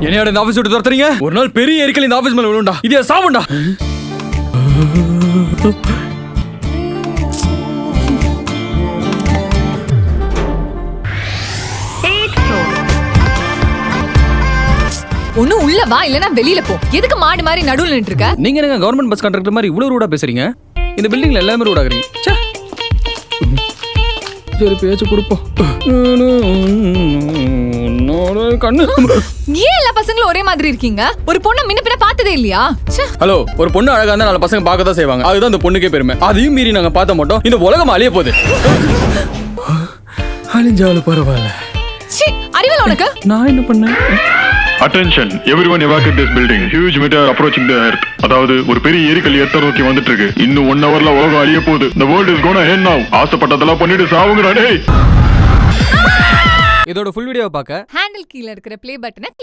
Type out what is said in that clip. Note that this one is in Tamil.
என்னையோட இந்த ஆபீஸ் விட்டு துரத்துறீங்க? ஒரு நாள் பெரிய எரிக்கல் இந்த ஆபீஸ் மேல விழுண்டா. இது சாவுண்டா. ஒண்ணு உள்ள வா இல்லனா வெளியில போ. எதுக்கு மாடு மாதிரி நடுவுல நின்னு இருக்க? நீங்க என்னங்க கவர்மெண்ட் பஸ் கான்ட்ராக்டர் மாதிரி இவ்வளவு ரூடா பேசுறீங்க? இந்த பில்டிங்ல எல்லாமே ரூடா இருக்கீங்க. ச்சே. சரி பேச்சு கொடுப்போம். கண்ணு. ஏன் எல்லா பசங்களும் ஒரே மாதிரி இருக்கீங்க? ஒரு பொண்ணை முன்ன பின்ன பார்த்ததே இல்லையா? ஹலோ, ஒரு பொண்ணு அழகா இருந்தா நாலு பசங்க பார்க்க தான் செய்வாங்க. அதுதான் அந்த பொண்ணுக்கே பெருமை. அதையும் மீறி நாங்க பார்த்த மாட்டோம். இந்த உலகம் அழிய போகுது. அழிஞ்சாலும் பரவாயில்ல. சீ, அறிவியல் உனக்கு? நான் என்ன பண்ணேன்? Attention, everyone evacuate this building. Huge meteor approaching the earth. அதாவது ஒரு பெரிய எரிக்கல் எர்த்த நோக்கி வந்துட்டு இருக்கு. இன்னும் 1 hourல உலகம் அழிய போகுது. The world is gonna end now. ஆசைப்பட்டதெல்லாம் பண்ணிட்டு சாவுங்கடா டேய். இதோட ஃபுல் வீடியோவை பார்க்க ஹேண்டில் கீழ இருக்கிற ப்ளே பட்டனை கிளிக்